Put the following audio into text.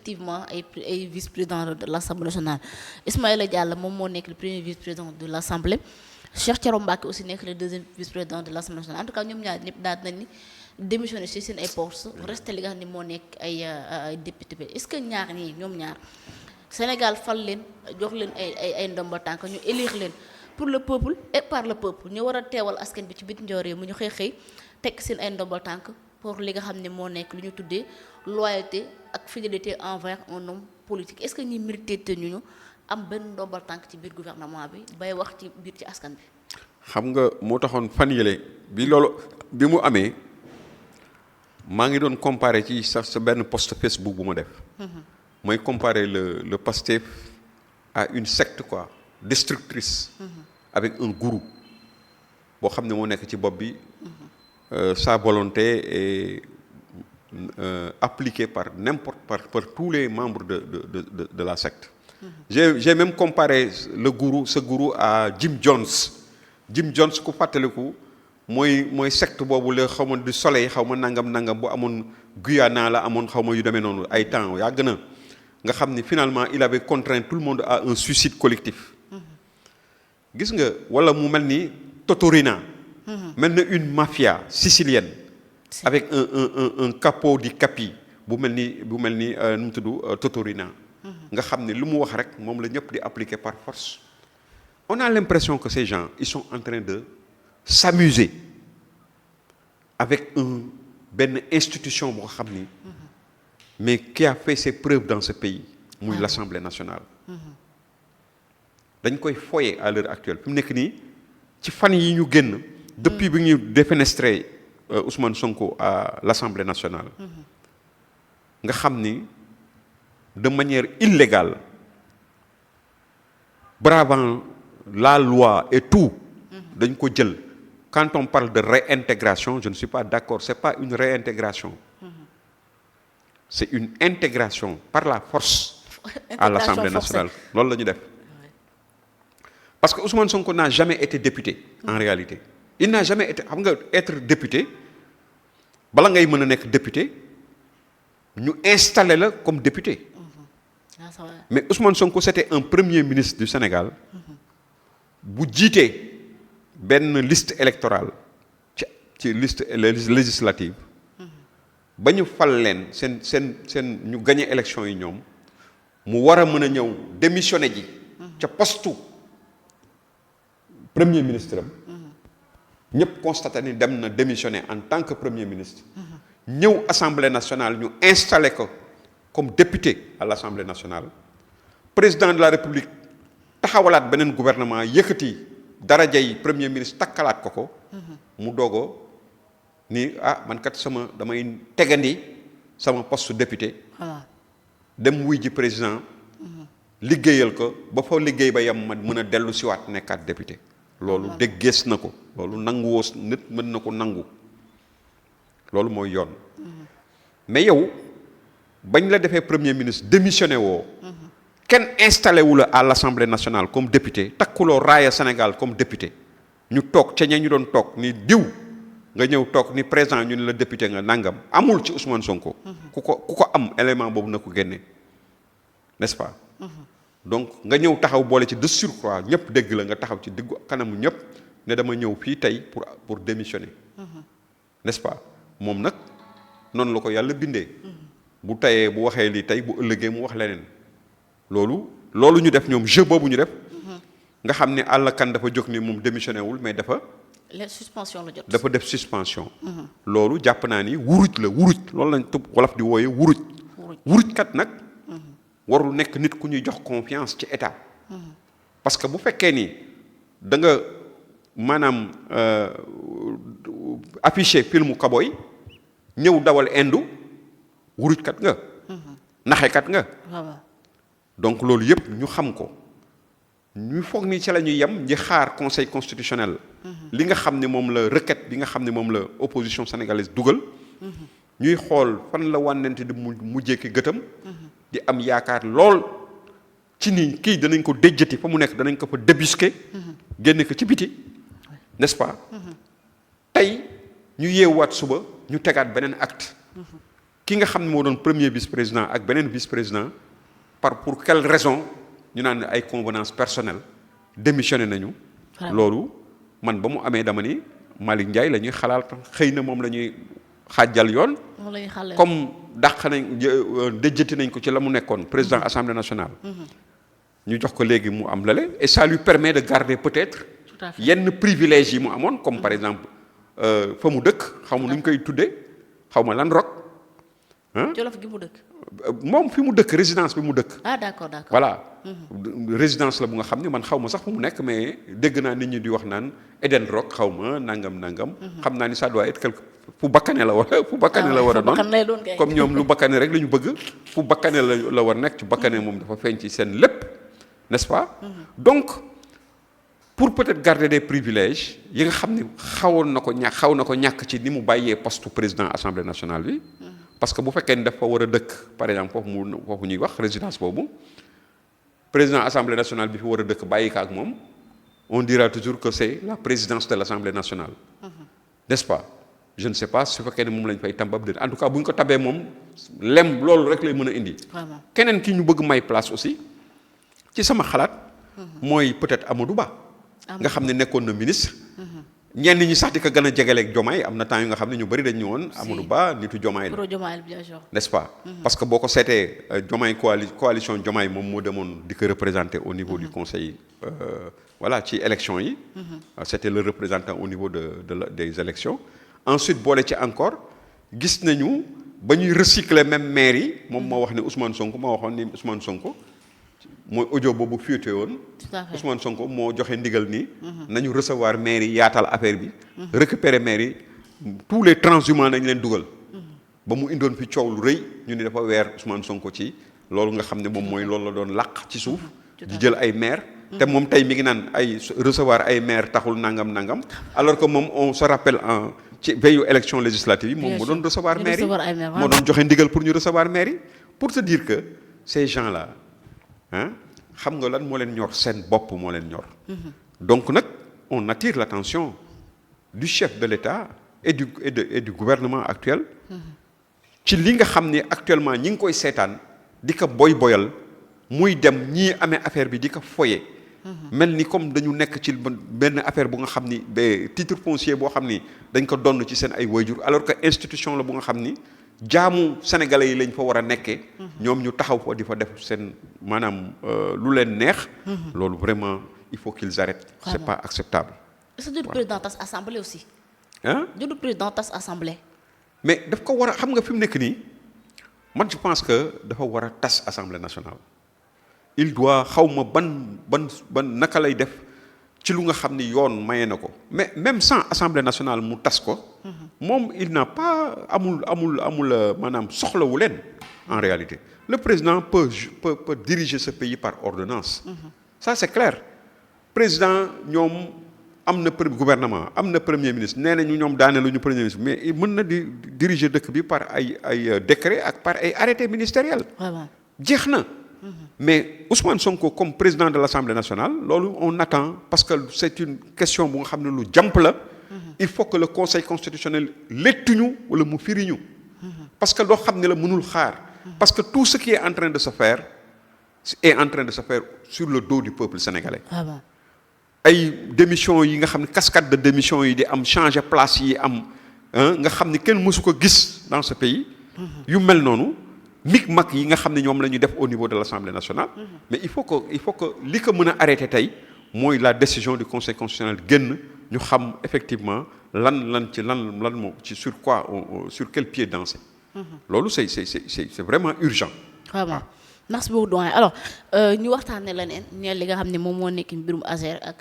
Effectivement ay vice-président de l'Assemblée nationale Ismaïla Diallo moom moo nekk le premier vice-président de l'Assemblée, Cheikh Thioro Mbacké aussi nekk le deuxième vice-président de l'Assemblée nationale. En tout cas ñoom ñaar ñëpp daal nañ ni démissionné ci seen ay postes resté li nga xam ne moo nekk ay député bi. Est-ce que ñaar ñii ñoom ñaar Sénégal fal leen jox leen ay ndomba tànk ñu élire leen pour le peuple et par le peuple, ñu war a teewal askan bi ci biir njooree mu ñu xëy teg seen ay ndomba tànk pour li nga xam ne moo nekk lu ñu tuddee loyauté ak fidélité envers un homme politique. Est-ce que ñi mérité te ñu am benn ndombal tànk ci biir gouvernement bi bay wax ci biir ci askan bi. xam nga moo taxoon fan yële bi loolu bi mu amee maa ngi doon comparer ci sa benn post Facebook bu ma def. mooy comparer le Pastef à une secte quoi destructrice. avec un gourou boo xam ne moo nekk ci bopp bi. Sa volonté est appliquée par tous les membres de la secte. J'ai même comparé ce gourou à Jim Jones. Jim Jones ku fàttaliku mooy secte boobu la xaw ma du soleil xaw ma nangam bu amoon Guyana la amoon xaw ma yu demee noonu ay temps yàgg na nga xam ni finalement il avait contraint tout le monde à un suicide collectif. gis nga wala mu mel ni Totorina. mel na une mafia sicilienne. avec un capo di capi bu mel ni nu mu tudd Totorina. nga xam ne lu mu wax rek moom la ñëpp di appliquer par force. On a l'impression que ces gens ils sont en train de s'amuser avec benn institution boo xam ni. mais qui a fait ses preuves dans ce pays. muy l'Assemblée nationale. dañ koy foyer à l'heure actuelle fi mu nekk nii ci fan yi ñu génn. depuis bi ñu défenestré Ousmane Sonko à l'Assemblée nationale. nga xam ni de manière illégale bravant la loi et tout. dañ ko jël quand on parle de réintégration je ne suis pas d'accord c'est pas une réintégration. c'est une intégration par la force. à l'Assemblée nationale loolu la ñu def. parce que Ousmane Sonko n'a jamais été député en réalité. il n'a jamais été xam nga être député bala ngay mën a nekk député ñu installé la comme député. mais Ousmane Sonko c'était un premier ministre du Sénégal bu jiitee benn liste électorale ci liste législative ba ñu fal leen seen ñu gagné élection yi ñoom mu war a mën a ñëw démissionné ji ca postu premier ministre am ñëpp constaté ni dem na démissionner en tant que premier ministre. ñëw assemblée nationale ñu installé ko comme député à l'Assemblée nationale. président de la république taxawalaat beneen gouvernement yëkkati darajay premier ministre takkalaat ko. mu doogoo ni man kat damay tegandi sama poste député. dem wuy ji président. liggéeyal ko ba fa liggéey ba yam ma mën a dellu siwaat nekkaat député. loolu déggees na ko loolu nanguwoo nit mën na ko nangu loolu mooy yoon. mais yow bañ la defee premier ministre démissionné woo. kenn installé wu la à l'Assemblée nationale comme député takkuloo raaya Sénégal comme député ñu toog ca ña ñu doon toog ni diw nga ñëw toog ni président ñu ne la député nga nangam amul ci Ousmane Sonko. ku ko am élément boobu na ko génne n'est-ce pas. donc nga ñëw taxaw boole ci de surcroît ñëpp dégg la nga taxaw ci diggu kanamu ñëpp ne dama ñëw fii tey pour démissionner. n'est-ce pas moom nag noonu la ko yàlla bindee. bu tayee bu waxee lii tey bu ëllëgee mu wax leneen. loolu ñu def ñoom jeu boobu ñu def. nga xam ne àll kan dafa jóg ni moom démissionné wul mais dafa. suspension la jot. dafa def suspension. loolu jàpp naa ni wuruj la loolu lañ tub wolof di wooyee wuruj. wuruj kat nag. warul nekk nit ku ñuy jox confiance ci état. parce que bu fekkee ni da nga maanaam affiché filmu kaboy ñëw dawal indu wurujkat nga. naxekat nga. donc loolu yëpp ñu xam ko ñu foog ni ci la ñuy yem ñi xaar conseil constitutionnel. li nga xam ne moom la requête bi nga xam ne moom la opposition sénégalaise dugal. ñuy xool fan la wànnente di mujjee ki gëtam. di am yaakaar lool ci ni kii danañ ko déjjati fa mu nekk danañ ko fa débusquer. génne ko ci biti n'est-ce pas. tey ñu yeewaat suba ñu tegaat beneen acte. ki nga xam ne moo doon premier vice-président ak beneen vice-président pour quelle raison ñu naan ay convenances personnelles démissionné nañu. loolu man ba mu amee dama ni Malick Ndiaye la ñuy xalaat xëy na moom la ñuy xaajal yoon. comme dàq nañ déjjati nañ ko ci la mu nekkoon président assemblée nationale. ñu jox ko léegi mu am lale et ça lui permet de garder peut-être yenn privilèges yi mu amoon comme par exemple fa mu dëkk xaw ma nu ñu koy tuddee xaw ma lan rok Jolof gi mu dëkk. moom fi mu dëkk résidence bi mu dëkk. ah d'accord. voilà résidence la bu nga xam ne man xaw ma sax fu mu nekk mais dégg naa nit ñi di wax naan Eden Rock xaw ma nangam. xam naa ni ça doit être quelque fu bakkane la war a. fu bakkane la war a doon comme ñoom lu bakkane rek la ñu bëgg fu bakkane la war nekk ci bakkane moom dafa feeñ ci seen lépp n'est-ce pas. donc pour peut-être garder des privilèges yi nga xam ne xaw na ko ñàkk ci ni mu bàyyee poste président assemblée nationale bi. parce que bu fekkee ni dafa war a dëkk par exemple foofu ñuy wax résidence boobu président assemblée nationale bi fi war a dëkk bàyyi ka ak moom on dira toujours que c'est la présidence de l'assemblée nationale. n'est-ce pas je ne sais pas su fekkee ne moom lañ fay tambab de en tout cas bu ñu ko tabee moom loolu rek lay mën a indi. keneen ki ñu bëgg may place aussi ci sama xalaat. mooy peut-être Amadou Ba. nga xam ne nekkoon na ministre. ñenn ñi sax di ko gën a jegeleeg Diomaye am na temps yu nga xam ne ñu bëri dañ ñu woon Amadou Ba nitu Diomaye la bien sûr. n'est-ce pas. parce que boo ko seetee Diomaye coalition Diomaye moom moo demoon di ko représenter au niveau du conseil ci élection yi. c'était le représentant au niveau des élections ensuite boole ci encore gis nañu ba ñuy recycler même maire yi moom moo wax ne Ousmane Sonko moo waxoon ni Ousmane Sonko mooy audio boobu fuité woon. Ousmane Sonko moo joxe ndigal ni. nañu recevoir maire yi yaatal affaire bi. récupérer maire yi tous les transhumants nañ leen dugal. ba mu indoon fi coow lu rëy ñu ne dafa weer Ousmane Sonko ci loolu nga xam ne moom mooy loolu la doon làq ci suuf. di jël ay maire te moom tey mi ngi naan ay recevoir ay maire taxul nangam alors que moom on se rappelle ci veillu élection législative yi moom moo doon recevoir maire yi moo doon joxe ndigal pour ñu recevoir maire yi pour te dire que ces gens là xam nga lan moo leen ñor seen bopp moo leen ñor. donc nag on attire l'attention du chef de l'État et du gouvernement actuel. ci li nga xam ne actuellement ñi ngi koy seetaan di ko boyal muy dem ñii amee affaire bi di ko foye. mel ni comme dañu nekk ci benn affaire bu nga xam ni ba titre foncier boo xam ni dañ ko donn ci seen ay waajur alors que institution la bu nga xam ni jaamu sénégalais yi lañ fa war a nekkee. ñoom ñu taxaw fa di fa def seen maanaam lu leen neex. loolu vraiment il faut qu'ils arrêtent. c'est pas acceptable. est-ce que du président tas assemblée aussi. du président tas assemblée. mais daf ko war a xam nga fi mu nekk nii man je pense que dafa war a tas assemblée nationale. il doit xaw ma ban naka lay def ci lu nga xam ni yoon maye na ko mais même sans assemblée nationale mu tas ko. moom il n'a pas amul maanaam soxlawu leen. en réalité le président peut diriger ce pays par ordonnance. ça c'est clair président ñoom am na gouvernement am na premier ministre nee nañu ñoom daaneelu ñu premier ministre mais mën na di diriger dëkk bi par ay décret ak par ay arrêté ministériel. jeex na. mais Ousmane Sonko comme président de l'Assemblée nationale loolu on attend parce que c'est une question bu nga xam ne lu jàmp la. il faut que le conseil constitutionnel lettuñu wala mu firiñu. parce que loo xam ne la mënul xaar. parce que tout ce qui est en train de se faire est en train de se faire sur le dos du peuple sénégalais. ay démission yi nga xam ne cascade de démission yi di am changer place yi am nga xam ne kenn mësu ko gis dans ce pays. yu mel noonu. mag yi nga xam ne ñoom la ñu def au niveau de l'Assemblée nationale. mais il faut que li ko mën a arrêter tey mooy la décision du conseil constitutionnel génn ñu xam effectivement lan moo ci sur quoi sur quel pied danser. loolu c'est vraiment urgent. vraiment merci beaucoup doyen alors ñu waxtaanee leneen ñeel li nga xam ne moom moo nekk mbirum ASER ak